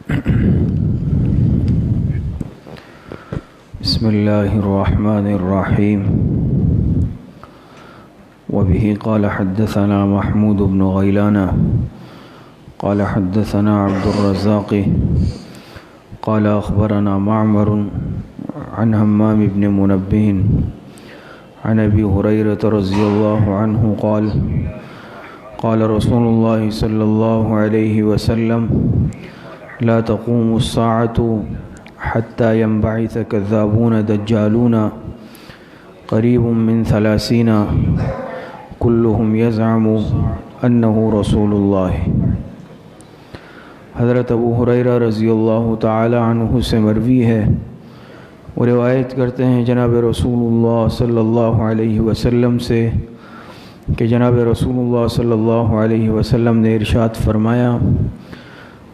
بسم الله الرحمن الرحيم. وبه قال حدثنا محمود بن غيلان قال حدثنا عبد الرزاق قال أخبرنا معمر عن همام بن منبه عن أبي هريرة رضي الله عنه قال قال رسول الله صلى الله عليه وسلم لا تقوم الساعة حتى ينبعث كذابون دجالون قريب من 30 كلهم يزعم أنه رسول الله. حضرت ابو ہریرہ رضی اللہ تعالی عنہ سے مروی ہے، وہ روایت کرتے ہیں جناب رسول اللہ صلی اللہ علیہ وسلم سے کہ جناب رسول اللہ صلی اللہ علیہ وسلم نے ارشاد فرمایا،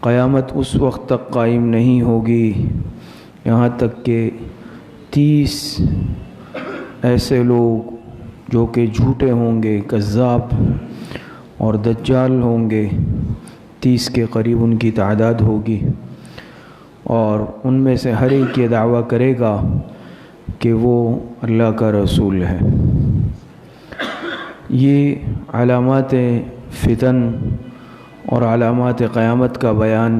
قیامت اس وقت تک قائم نہیں ہوگی یہاں تک کہ 30 ایسے لوگ جو کہ جھوٹے ہوں گے، کذاب اور دجال ہوں گے، 30 کے قریب ان کی تعداد ہوگی، اور ان میں سے ہر ایک یہ دعویٰ کرے گا کہ وہ اللہ کا رسول ہے۔ یہ علامات فتن اور علامات قیامت کا بیان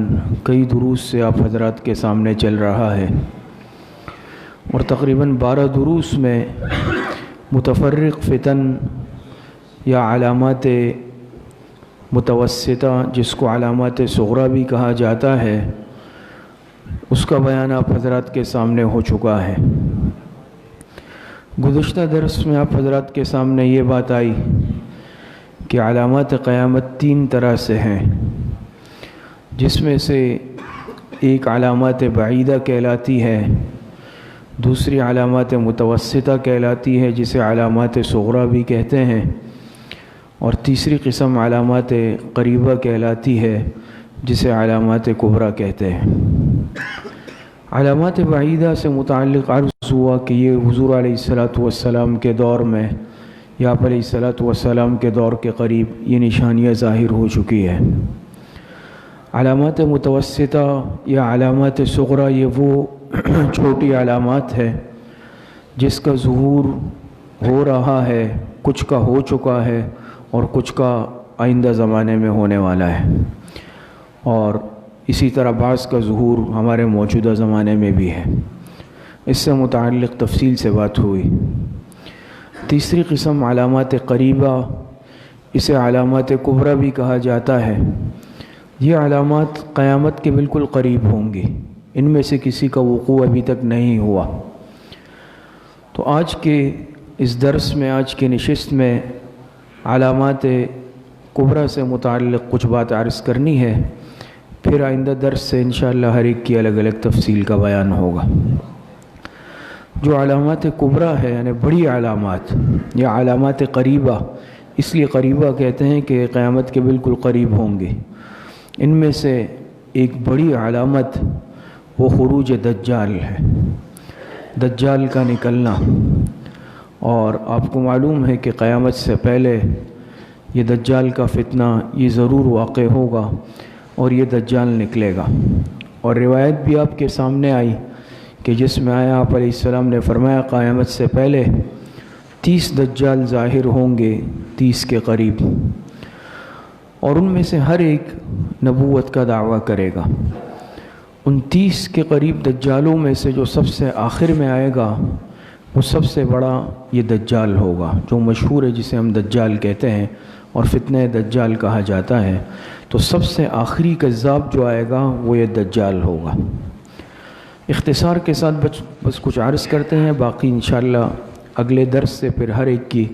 کئی دروس سے آپ حضرات کے سامنے چل رہا ہے، اور تقریباً 12 دروس میں متفرق فتن یا علامات متوسطہ، جس کو علامات صغریٰ بھی کہا جاتا ہے، اس کا بیان آپ حضرات کے سامنے ہو چکا ہے۔ گزشتہ درس میں آپ حضرات کے سامنے یہ بات آئی کہ علامات قیامت 3 طرح سے ہیں، جس میں سے ایک علامات بعیدہ کہلاتی ہے، دوسری علامات متوسطہ کہلاتی ہے جسے علامات صغریٰ بھی کہتے ہیں، اور تیسری قسم علامات قریبہ کہلاتی ہے جسے علامات کبریٰ کہتے ہیں۔ علامات بعیدہ سے متعلق عرض ہوا کہ یہ حضور علیہ السلام کے دور میں یا آپ علیہ السلام کے دور کے قریب یہ نشانیاں ظاہر ہو چکی ہے۔ علامات متوسطہ یا علامات صغریٰ یہ وہ چھوٹی علامات ہے جس کا ظہور ہو رہا ہے، کچھ کا ہو چکا ہے اور کچھ کا آئندہ زمانے میں ہونے والا ہے، اور اسی طرح بعض کا ظہور ہمارے موجودہ زمانے میں بھی ہے۔ اس سے متعلق تفصیل سے بات ہوئی۔ تیسری قسم علامات قریبہ، اسے علامات کبریٰ بھی کہا جاتا ہے۔ یہ علامات قیامت کے بالکل قریب ہوں گی، ان میں سے کسی کا وقوع ابھی تک نہیں ہوا۔ تو آج کے اس درس میں، آج کی نشست میں علامات کبریٰ سے متعلق کچھ بات عرض کرنی ہے، پھر آئندہ درس سے انشاءاللہ ہر ایک کی الگ الگ تفصیل کا بیان ہوگا۔ جو علامات کبریٰ ہے یعنی بڑی علامات، یا علامات قریبہ، اس لیے قریبہ کہتے ہیں کہ قیامت کے بالکل قریب ہوں گے، ان میں سے ایک بڑی علامت وہ خروج دجال ہے، دجال کا نکلنا۔ اور آپ کو معلوم ہے کہ قیامت سے پہلے یہ دجال کا فتنہ یہ ضرور واقع ہوگا اور یہ دجال نکلے گا، اور روایت بھی آپ کے سامنے آئی کہ جس میں آیا آپ علیہ السلام نے فرمایا قیامت سے پہلے 30 دجال ظاہر ہوں گے، 30 کے قریب، اور ان میں سے ہر ایک نبوت کا دعویٰ کرے گا۔ ان 30 کے قریب دجالوں میں سے جو سب سے آخر میں آئے گا وہ سب سے بڑا یہ دجال ہوگا، جو مشہور ہے، جسے ہم دجال کہتے ہیں اور فتنہ دجال کہا جاتا ہے۔ تو سب سے آخری کذاب جو آئے گا وہ یہ دجال ہوگا۔ اختصار کے ساتھ بس کچھ عرض کرتے ہیں، باقی انشاءاللہ اگلے درس سے پھر ہر ایک کی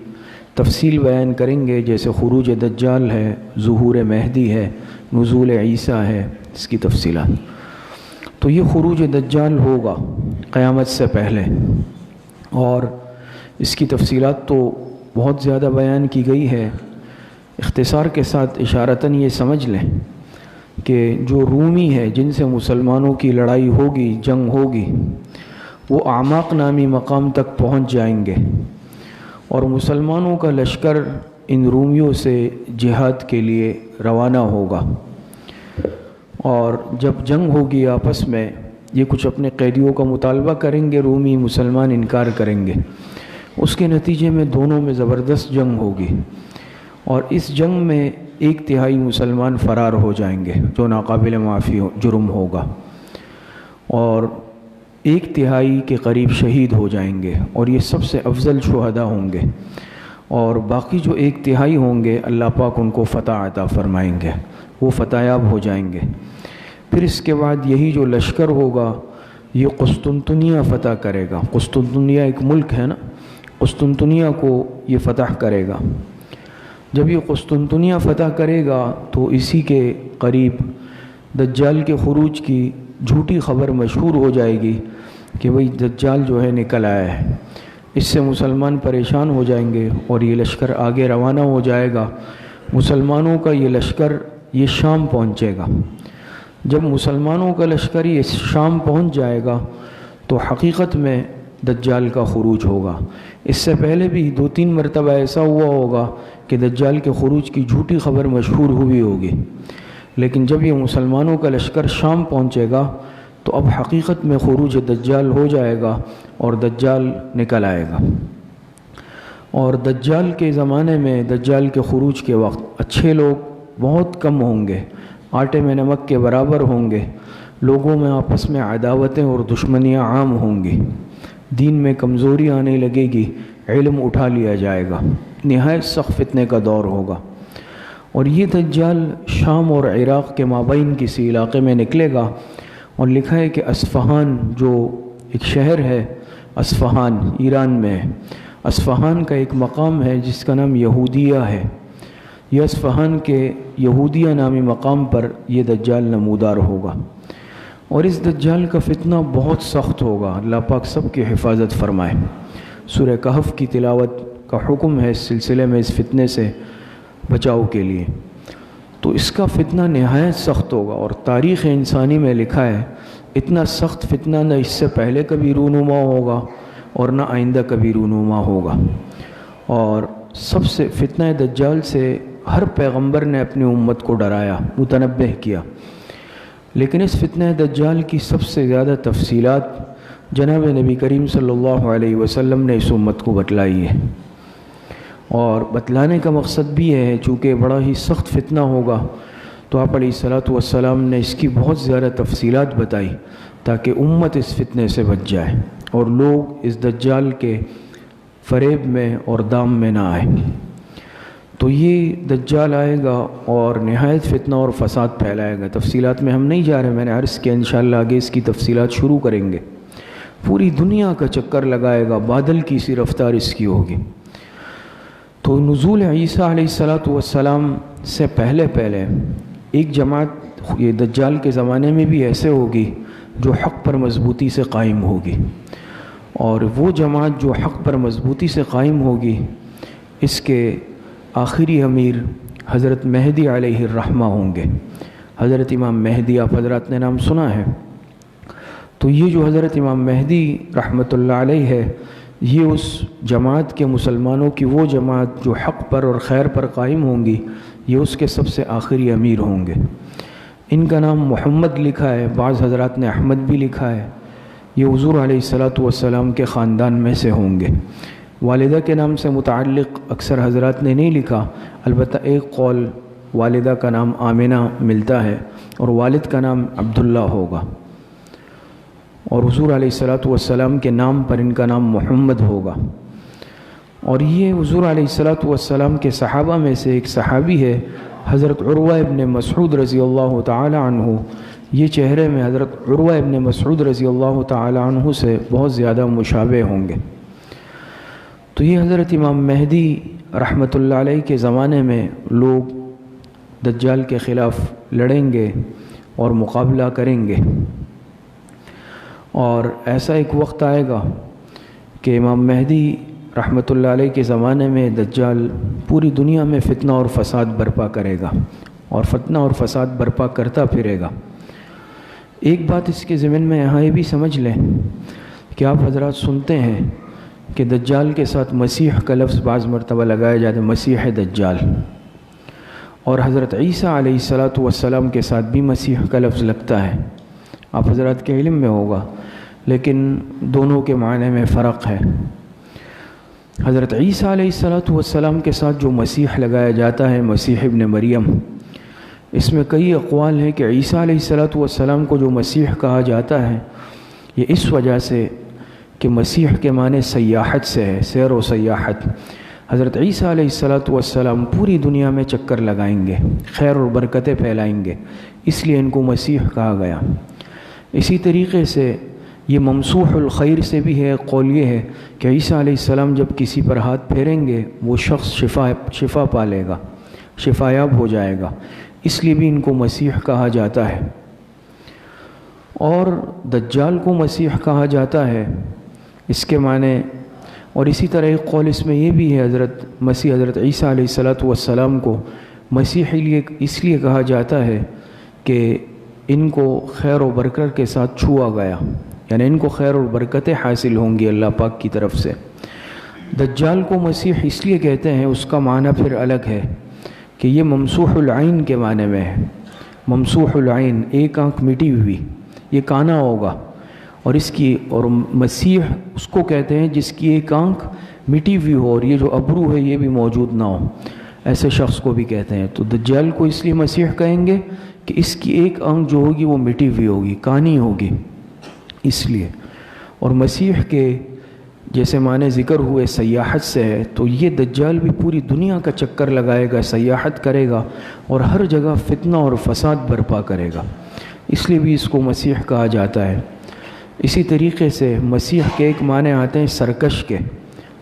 تفصیل بیان کریں گے، جیسے خروج دجال ہے، ظہور مہدی ہے، نزول عیسیٰ ہے، اس کی تفصیلات۔ تو یہ خروج دجال ہوگا قیامت سے پہلے، اور اس کی تفصیلات تو بہت زیادہ بیان کی گئی ہے۔ اختصار کے ساتھ اشارتاً یہ سمجھ لیں کہ جو رومی ہے، جن سے مسلمانوں کی لڑائی ہوگی، جنگ ہوگی، وہ اعماق نامی مقام تک پہنچ جائیں گے، اور مسلمانوں کا لشکر ان رومیوں سے جہاد کے لیے روانہ ہوگا، اور جب جنگ ہوگی آپس میں، یہ کچھ اپنے قیدیوں کا مطالبہ کریں گے، رومی مسلمان انکار کریں گے، اس کے نتیجے میں دونوں میں زبردست جنگ ہوگی، اور اس جنگ میں 1/3 مسلمان فرار ہو جائیں گے جو ناقابل معافی جرم ہوگا، اور 1/3 کے قریب شہید ہو جائیں گے، اور یہ سب سے افضل شہداء ہوں گے، اور باقی جو 1/3 ہوں گے اللہ پاک ان کو فتح عطا فرمائیں گے، وہ فتح یاب ہو جائیں گے۔ پھر اس کے بعد یہی جو لشکر ہوگا یہ قسطنطنیہ فتح کرے گا۔ قسطنطنیہ ایک ملک ہے نا، قسطنطنیہ کو یہ فتح کرے گا۔ جب یہ قسطنطنیہ فتح کرے گا تو اسی کے قریب دجال کے خروج کی جھوٹی خبر مشہور ہو جائے گی کہ بھئی دجال جو ہے نکل آیا ہے۔ اس سے مسلمان پریشان ہو جائیں گے اور یہ لشکر آگے روانہ ہو جائے گا۔ مسلمانوں کا یہ لشکر یہ شام پہنچے گا۔ جب مسلمانوں کا لشکر یہ شام پہنچ جائے گا تو حقیقت میں دجال کا خروج ہوگا۔ اس سے پہلے بھی 2-3 مرتبہ ایسا ہوا ہوگا کہ دجال کے خروج کی جھوٹی خبر مشہور ہوئی ہوگی، لیکن جب یہ مسلمانوں کا لشکر شام پہنچے گا تو اب حقیقت میں خروج دجال ہو جائے گا اور دجال نکل آئے گا۔ اور دجال کے زمانے میں، دجال کے خروج کے وقت اچھے لوگ بہت کم ہوں گے، آٹے میں نمک کے برابر ہوں گے، لوگوں میں آپس میں عداوتیں اور دشمنیاں عام ہوں گی، دین میں کمزوری آنے لگے گی، علم اٹھا لیا جائے گا، نہایت سخت فتنے کا دور ہوگا۔ اور یہ دجال شام اور عراق کے مابین کسی علاقے میں نکلے گا، اور لکھا ہے کہ اصفہان جو ایک شہر ہے، اصفہان ایران میں ہے، اصفہان کا ایک مقام ہے جس کا نام یہودیہ ہے۔ یہ اصفہان کے یہودیہ نامی مقام پر یہ دجال نمودار ہوگا، اور اس دجال کا فتنہ بہت سخت ہوگا۔ اللہ پاک سب کی حفاظت فرمائے۔ سورہ کہف کی تلاوت کا حکم ہے اس سلسلے میں، اس فتنے سے بچاؤ کے لیے۔ تو اس کا فتنہ نہایت سخت ہوگا، اور تاریخ انسانی میں لکھا ہے اتنا سخت فتنہ نہ اس سے پہلے کبھی رونما ہوگا اور نہ آئندہ کبھی رونما ہوگا۔ اور سب سے فتنہ دجال سے ہر پیغمبر نے اپنی امت کو ڈرایا، متنبہ کیا، لیکن اس فتنہ دجال کی سب سے زیادہ تفصیلات جناب نبی کریم صلی اللہ علیہ وسلم نے اس امت کو بتلائی ہے، اور بتلانے کا مقصد بھی ہے چونکہ بڑا ہی سخت فتنہ ہوگا تو آپ علیہ الصلاۃ والسلام نے اس کی بہت زیادہ تفصیلات بتائی تاکہ امت اس فتنے سے بچ جائے اور لوگ اس دجال کے فریب میں اور دام میں نہ آئے۔ تو یہ دجال آئے گا اور نہایت فتنہ اور فساد پھیلائے گا۔ تفصیلات میں ہم نہیں جا رہے، میں نے عرض کیا انشاءاللہ آگے اس کی تفصیلات شروع کریں گے۔ پوری دنیا کا چکر لگائے گا، بادل کی سی رفتار اس کی ہوگی۔ تو نزول عیسیٰ علیہ الصلاۃ والسلام سے پہلے ایک جماعت یہ دجال کے زمانے میں بھی ایسے ہوگی جو حق پر مضبوطی سے قائم ہوگی، اور وہ جماعت جو حق پر مضبوطی سے قائم ہوگی اس کے آخری امیر حضرت مہدی علیہ الرحمہ ہوں گے۔ حضرت امام مہدی آپ حضرات نے نام سنا ہے، تو یہ جو حضرت امام مہدی رحمۃ اللہ علیہ ہے، یہ اس جماعت کے مسلمانوں کی وہ جماعت جو حق پر اور خیر پر قائم ہوں گی، یہ اس کے سب سے آخری امیر ہوں گے۔ ان کا نام محمد لکھا ہے، بعض حضرات نے احمد بھی لکھا ہے۔ یہ حضور علیہ الصلاۃ والسلام کے خاندان میں سے ہوں گے۔ والدہ کے نام سے متعلق اکثر حضرات نے نہیں لکھا، البتہ ایک قول والدہ کا نام آمنہ ملتا ہے اور والد کا نام عبداللہ ہوگا، اور حضور علیہ الصلاۃ والسلام کے نام پر ان کا نام محمد ہوگا۔ اور یہ حضور علیہ الصلاۃ والسلام کے صحابہ میں سے ایک صحابی ہے حضرت عروہ ابن مسعود رضی اللہ تعالی عنہ۔ یہ چہرے میں حضرت عروہ ابن مسعود رضی اللہ تعالی عنہ سے بہت زیادہ مشابہ ہوں گے۔ تو یہ حضرت امام مہدی رحمۃ اللہ علیہ کے زمانے میں لوگ دجال کے خلاف لڑیں گے اور مقابلہ کریں گے، اور ایسا ایک وقت آئے گا کہ امام مہدی رحمۃ اللہ علیہ کے زمانے میں دجال پوری دنیا میں فتنہ اور فساد برپا کرے گا، اور فتنہ اور فساد برپا کرتا پھرے گا۔ ایک بات اس کے ضمن میں یہاں یہ بھی سمجھ لیں کہ آپ حضرات سنتے ہیں کہ دجال کے ساتھ مسیح کا لفظ بعض مرتبہ لگایا جاتا ہے، مسیح دجال، اور حضرت عیسیٰ علیہ الصلاۃ والسلام کے ساتھ بھی مسیح کا لفظ لگتا ہے، آپ حضرات کے علم میں ہوگا، لیکن دونوں کے معنی میں فرق ہے۔ حضرت عیسیٰ علیہ الصلاۃ والسلام کے ساتھ جو مسیح لگایا جاتا ہے، مسیح ابن مریم، اس میں کئی اقوال ہیں کہ عیسیٰ علیہ الصلاۃ والسلام کو جو مسیح کہا جاتا ہے یہ اس وجہ سے کہ مسیح کے معنی سیاحت سے ہے، سیر و سیاحت۔ حضرت عیسیٰ علیہ الصلاۃ والسلام پوری دنیا میں چکر لگائیں گے، خیر اور برکتیں پھیلائیں گے، اس لیے ان کو مسیح کہا گیا۔ اسی طریقے سے یہ ممسوح الخیر سے بھی ہے، قول یہ ہے کہ عیسیٰ علیہ السلام جب کسی پر ہاتھ پھیریں گے وہ شخص شفا پا لے گا، شفا یاب ہو جائے گا، اس لیے بھی ان کو مسیح کہا جاتا ہے۔ اور دجال کو مسیح کہا جاتا ہے، اس کے معنی، اور اسی طرح ایک قول اس میں یہ بھی ہے، حضرت عیسیٰ علیہ الصلاۃ والسلام کو مسیح اس لیے کہا جاتا ہے کہ ان کو خیر و برکت کے ساتھ چھوا گیا، یعنی ان کو خیر اور برکتیں حاصل ہوں گی اللہ پاک کی طرف سے۔ دجال کو مسیح اس لیے کہتے ہیں، اس کا معنی پھر الگ ہے کہ یہ ممسوح العین کے معنی میں ہے۔ ممسوح العین، ایک آنکھ مٹی ہوئی، یہ کانا ہوگا، اور مسیح اس کو کہتے ہیں جس کی ایک آنکھ مٹی ہوئی ہو اور یہ جو ابرو ہے یہ بھی موجود نہ ہو، ایسے شخص کو بھی کہتے ہیں۔ تو دجال کو اس لیے مسیح کہیں گے کہ اس کی ایک آنکھ جو ہوگی وہ مٹی ہوئی ہوگی، کانی ہوگی، اس لیے۔ اور مسیح کے جیسے معنی ذکر ہوئے سیاحت سے ہے، تو یہ دجال بھی پوری دنیا کا چکر لگائے گا، سیاحت کرے گا اور ہر جگہ فتنہ اور فساد برپا کرے گا، اس لیے بھی اس کو مسیح کہا جاتا ہے۔ اسی طریقے سے مسیح کے ایک معنی آتے ہیں سرکش کے،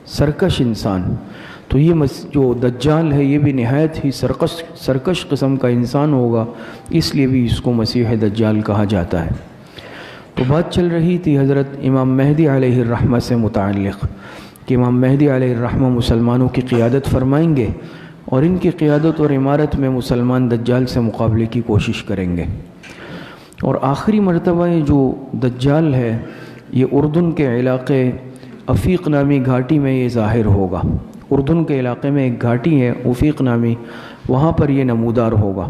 سرکش انسان، تو یہ جو دجال ہے یہ بھی نہایت ہی سرکش قسم کا انسان ہوگا، اس لیے بھی اس کو مسیح دجال کہا جاتا ہے۔ تو بات چل رہی تھی حضرت امام مہدی علیہ الرحمہ سے متعلق کہ امام مہدی علیہ الرحمہ مسلمانوں کی قیادت فرمائیں گے، اور ان کی قیادت اور امارت میں مسلمان دجال سے مقابلے کی کوشش کریں گے۔ اور آخری مرتبہ یہ جو دجال ہے یہ اردن کے علاقے افیق نامی گھاٹی میں یہ ظاہر ہوگا۔ اردن کے علاقے میں ایک گھاٹی ہے افیق نامی، وہاں پر یہ نمودار ہوگا،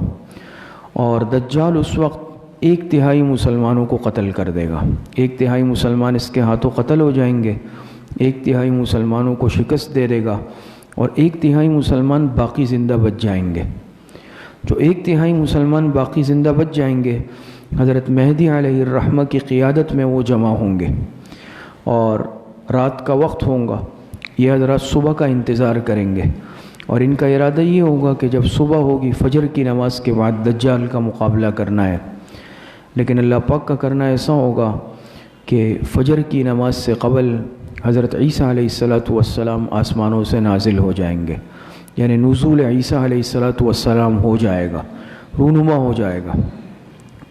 اور دجال اس وقت 1/3 مسلمانوں کو قتل کر دے گا۔ 1/3 مسلمان اس کے ہاتھوں قتل ہو جائیں گے، 1/3 مسلمانوں کو شکست دے دے گا، اور 1/3 مسلمان باقی زندہ بچ جائیں گے۔ جو 1/3 مسلمان باقی زندہ بچ جائیں گے، حضرت مہدی علیہ الرحمہ کی قیادت میں وہ جمع ہوں گے، اور رات کا وقت ہوگا، یہ حضرات صبح کا انتظار کریں گے، اور ان کا ارادہ یہ ہوگا کہ جب صبح ہوگی فجر کی نماز کے بعد دجال کا مقابلہ کرنا ہے، لیکن اللہ پاک کا کرنا ایسا ہوگا کہ فجر کی نماز سے قبل حضرت عیسیٰ علیہ الصلاۃ والسلام آسمانوں سے نازل ہو جائیں گے، یعنی نزول عیسیٰ علیہ الصلاۃ والسلام ہو جائے گا، رونما ہو جائے گا،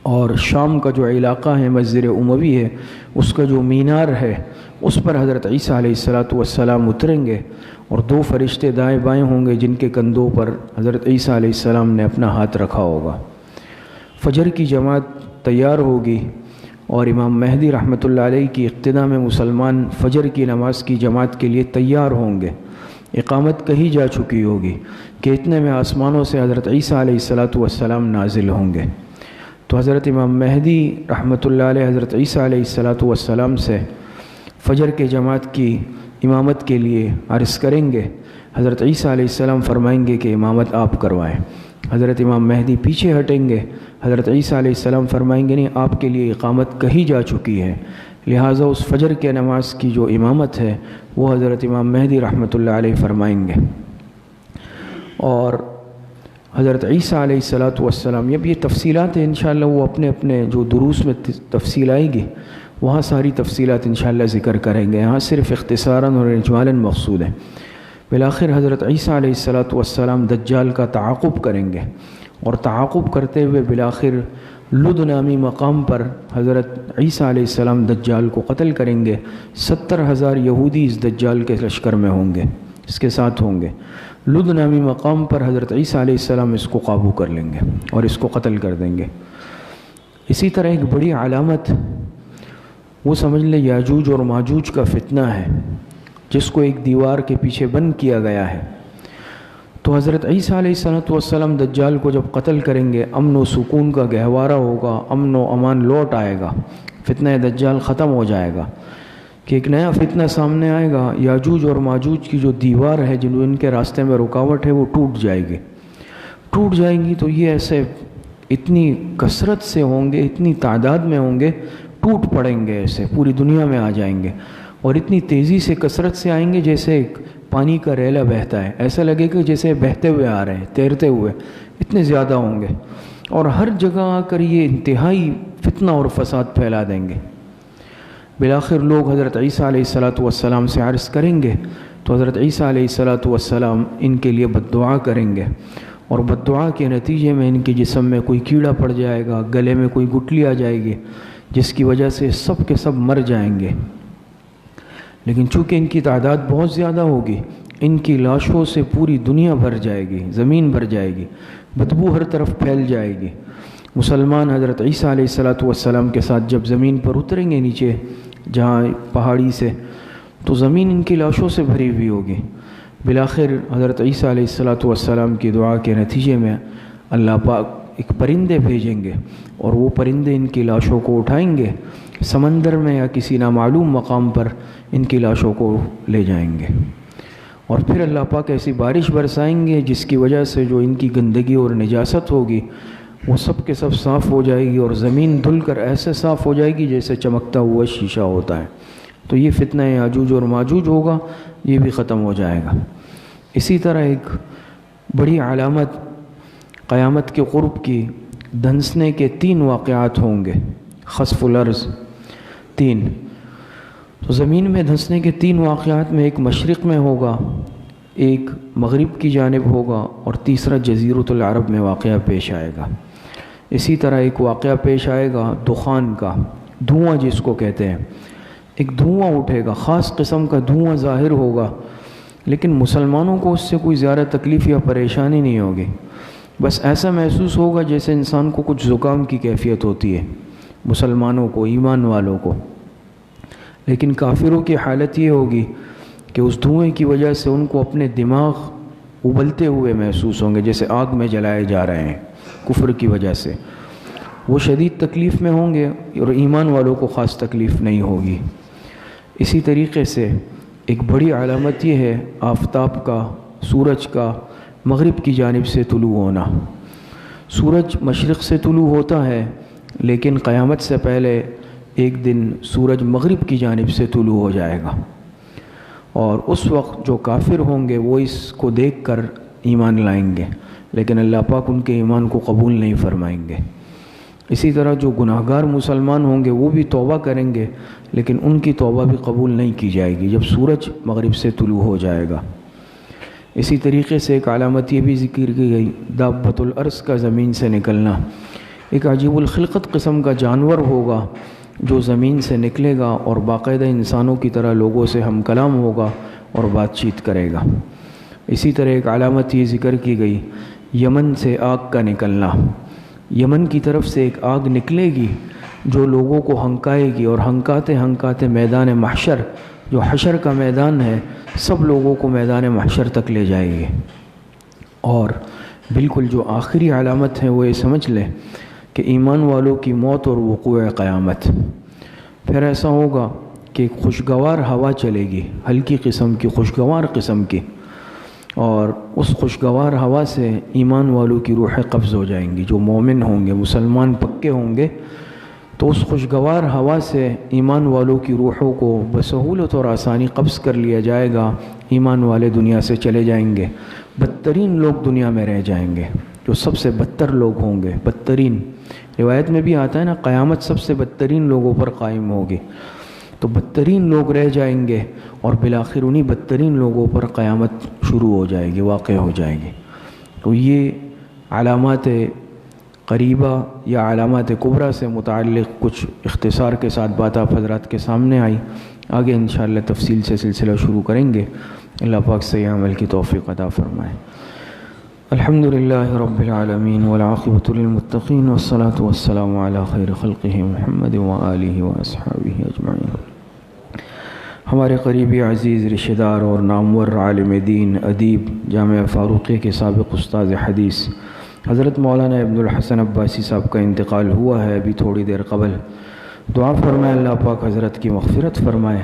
اور شام کا جو علاقہ ہے مسجد اموی ہے، اس کا جو مینار ہے اس پر حضرت عیسیٰ علیہ الصلاۃ والسلام اتریں گے، اور 2 فرشتے دائیں بائیں ہوں گے جن کے کندھوں پر حضرت عیسیٰ علیہ السلام نے اپنا ہاتھ رکھا ہوگا۔ فجر کی جماعت تیار ہوگی، اور امام مہدی رحمۃ اللہ علیہ کی اقتداء میں مسلمان فجر کی نماز کی جماعت کے لیے تیار ہوں گے۔ اقامت کہی جا چکی ہوگی کہ اتنے میں آسمانوں سے حضرت عیسیٰ علیہ الصلاۃ والسلام نازل ہوں گے، تو حضرت امام مہدی رحمۃ اللہ علیہ حضرت عیسیٰ علیہ الصلاۃ والسلام سے فجر کے جماعت کی امامت کے لیے عرض کریں گے۔ حضرت عیسیٰ علیہ السلام فرمائیں گے کہ امامت آپ کروائیں۔ حضرت امام مہدی پیچھے ہٹیں گے، حضرت عیسیٰ علیہ السلام فرمائیں گے نہیں، آپ کے لیے اقامت کہی جا چکی ہے، لہٰذا اس فجر کے نماز کی جو امامت ہے وہ حضرت امام مہدی رحمۃ اللہ علیہ فرمائیں گے۔ اور حضرت عیسیٰ علیہ الصلاۃ والسلام، یہ تفصیلات ہیں انشاءاللہ وہ اپنے اپنے جو دروس میں تفصیل آئے گی وہاں ساری تفصیلات انشاءاللہ ذکر کریں گے، یہاں صرف اختصاراً اور اجمالاً مقصود ہے۔ بالآخر حضرت عیسیٰ علیہ الصلاۃ والسلام دجال کا تعاقب کریں گے، اور تعاقب کرتے ہوئے بالآخر لد نامی مقام پر حضرت عیسیٰ علیہ السلام دجال کو قتل کریں گے۔ 70,000 یہودی اس دجال کے لشکر میں ہوں گے، اس کے ساتھ ہوں گے۔ لد نامی مقام پر حضرت عیسیٰ علیہ السلام اس کو قابو کر لیں گے اور اس کو قتل کر دیں گے۔ اسی طرح ایک بڑی علامت وہ سمجھ لیں یاجوج اور ماجوج کا فتنہ ہے، جس کو ایک دیوار کے پیچھے بند کیا گیا ہے۔ تو حضرت عیسیٰ علیہ السلام دجال کو جب قتل کریں گے، امن و سکون کا گہوارہ ہوگا، امن و امان لوٹ آئے گا، فتنہ دجال ختم ہو جائے گا کہ ایک نیا فتنہ سامنے آئے گا۔ یاجوج اور ماجوج کی جو دیوار ہے، جن ان کے راستے میں رکاوٹ ہے، وہ ٹوٹ جائے گی۔ ٹوٹ جائیں گی تو یہ ایسے اتنی کثرت سے ہوں گے، اتنی تعداد میں ہوں گے، ٹوٹ پڑیں گے، ایسے پوری دنیا میں آ جائیں گے، اور اتنی تیزی سے کثرت سے آئیں گے جیسے پانی کا ریلا بہتا ہے، ایسا لگے کہ جیسے بہتے ہوئے آ رہے ہیں، تیرتے ہوئے، اتنے زیادہ ہوں گے، اور ہر جگہ آ کر یہ انتہائی فتنہ اور فساد پھیلا دیں گے۔ بالآخر لوگ حضرت عیسیٰ علیہ السلام سے عرض کریں گے تو حضرت عیسیٰ علیہ السلام ان کے لیے بد دعا کریں گے، اور بد دعا کے نتیجے میں ان کے جسم میں کوئی کیڑا پڑ جائے گا، گلے میں کوئی گٹھلی آ جائے گی، جس کی وجہ سے سب کے سب مر جائیں گے۔ لیکن چونکہ ان کی تعداد بہت زیادہ ہوگی، ان کی لاشوں سے پوری دنیا بھر جائے گی، زمین بھر جائے گی، بدبو ہر طرف پھیل جائے گی۔ مسلمان حضرت عیسیٰ علیہ السلام کے ساتھ جب زمین پر اتریں گے نیچے جہاں پہاڑی سے، تو زمین ان کی لاشوں سے بھری ہوئی ہوگی۔ بالآخر حضرت عیسیٰ علیہ السلام کی دعا کے نتیجے میں اللہ پاک ایک پرندے بھیجیں گے، اور وہ پرندے ان کی لاشوں کو اٹھائیں گے، سمندر میں یا کسی نامعلوم مقام پر ان کی لاشوں کو لے جائیں گے، اور پھر اللہ پاک ایسی بارش برسائیں گے جس کی وجہ سے جو ان کی گندگی اور نجاست ہوگی وہ سب کے سب صاف ہو جائے گی، اور زمین دھل کر ایسے صاف ہو جائے گی جیسے چمکتا ہوا شیشہ ہوتا ہے۔ تو یہ فتنہ یاجوج اور ماجوج ہوگا، یہ بھی ختم ہو جائے گا۔ اسی طرح ایک بڑی علامت قیامت کے قرب کی دھنسنے کے 3 واقعات ہوں گے، خسف الارض 3۔ تو زمین میں دھنسنے کے 3 واقعات میں ایک مشرق میں ہوگا، ایک مغرب کی جانب ہوگا، اور تیسرا جزیرۃ العرب میں واقعہ پیش آئے گا۔ اسی طرح ایک واقعہ پیش آئے گا دخان کا، دھواں جس کو کہتے ہیں، ایک دھواں اٹھے گا، خاص قسم کا دھواں ظاہر ہوگا، لیکن مسلمانوں کو اس سے کوئی زیادہ تکلیف یا پریشانی نہیں ہوگی، بس ایسا محسوس ہوگا جیسے انسان کو کچھ زکام کی کیفیت ہوتی ہے، مسلمانوں کو، ایمان والوں کو۔ لیکن کافروں کی حالت یہ ہوگی کہ اس دھوئیں کی وجہ سے ان کو اپنے دماغ ابلتے ہوئے محسوس ہوں گے، جیسے آگ میں جلائے جا رہے ہیں، کفر کی وجہ سے وہ شدید تکلیف میں ہوں گے، اور ایمان والوں کو خاص تکلیف نہیں ہوگی۔ اسی طریقے سے ایک بڑی علامت یہ ہے آفتاب کا، سورج کا مغرب کی جانب سے طلوع ہونا۔ سورج مشرق سے طلوع ہوتا ہے، لیکن قیامت سے پہلے ایک دن سورج مغرب کی جانب سے طلوع ہو جائے گا، اور اس وقت جو کافر ہوں گے وہ اس کو دیکھ کر ایمان لائیں گے، لیکن اللہ پاک ان کے ایمان کو قبول نہیں فرمائیں گے۔ اسی طرح جو گناہگار مسلمان ہوں گے وہ بھی توبہ کریں گے، لیکن ان کی توبہ بھی قبول نہیں کی جائے گی جب سورج مغرب سے طلوع ہو جائے گا۔ اسی طریقے سے ایک علامت یہ بھی ذکر کی گئی، دابۃ الارض کا زمین سے نکلنا، ایک عجیب الخلقت قسم کا جانور ہوگا جو زمین سے نکلے گا اور باقاعدہ انسانوں کی طرح لوگوں سے ہم کلام ہوگا اور بات چیت کرے گا۔ اسی طرح ایک علامت یہ ذکر کی گئی، یمن سے آگ کا نکلنا، یمن کی طرف سے ایک آگ نکلے گی جو لوگوں کو ہنکائے گی، اور ہنکاتے ہنکاتے میدان محشر، جو حشر کا میدان ہے، سب لوگوں کو میدان محشر تک لے جائے گی۔ اور بالکل جو آخری علامت ہے وہ یہ سمجھ لیں کہ ایمان والوں کی موت اور وقوع قیامت۔ پھر ایسا ہوگا کہ ایک خوشگوار ہوا چلے گی، ہلکی قسم کی، خوشگوار قسم کی، اور اس خوشگوار ہوا سے ایمان والوں کی روحیں قبض ہو جائیں گی۔ جو مومن ہوں گے، مسلمان پکے ہوں گے، تو اس خوشگوار ہوا سے ایمان والوں کی روحوں کو بسہولت اور آسانی قبض کر لیا جائے گا، ایمان والے دنیا سے چلے جائیں گے، بدترین لوگ دنیا میں رہ جائیں گے، جو سب سے بدتر لوگ ہوں گے، بدترین۔ روایت میں بھی آتا ہے نا، قیامت سب سے بدترین لوگوں پر قائم ہوگی، تو بدترین لوگ رہ جائیں گے، اور بالآخر انہی بدترین لوگوں پر قیامت شروع ہو جائے گی، واقع ہو جائے گی۔ تو یہ علامات قریبہ یا علامات کبریٰ سے متعلق کچھ اختصار کے ساتھ بات آپ حضرات کے سامنے آئی۔ آگے انشاءاللہ تفصیل سے سلسلہ شروع کریں گے۔ اللہ پاک صحیح عمل کی توفیق عطا فرمائے۔ الحمدللہ رب العالمین والعاقبۃ للمتقین والصلاة والسلام علی خیر خلقہ محمد وآلہ واصحابہ اجمعین۔ ہمارے قریبی عزیز رشتہ دار اور نامور عالم دین ادیب جامعہ فاروقیہ کے سابق استاذ حدیث حضرت مولانا عبد الحسن عباسی صاحب کا انتقال ہوا ہے ابھی تھوڑی دیر قبل۔ دعا فرمائے اللہ پاک حضرت کی مغفرت فرمائے،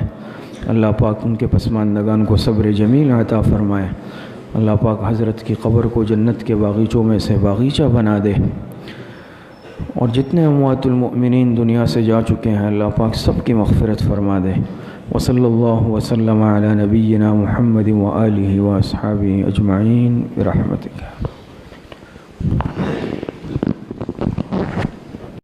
اللہ پاک ان کے پسماندگان کو صبر جمیل عطا فرمائے، اللہ پاک حضرت کی قبر کو جنت کے باغیچوں میں سے باغیچہ بنا دے، اور جتنے اموات المؤمنین دنیا سے جا چکے ہیں اللہ پاک سب کی مغفرت فرما دے۔ وصلی اللہ وسلم علی نبینا محمد وآلہ واصحابہ اجمعین برحمتک۔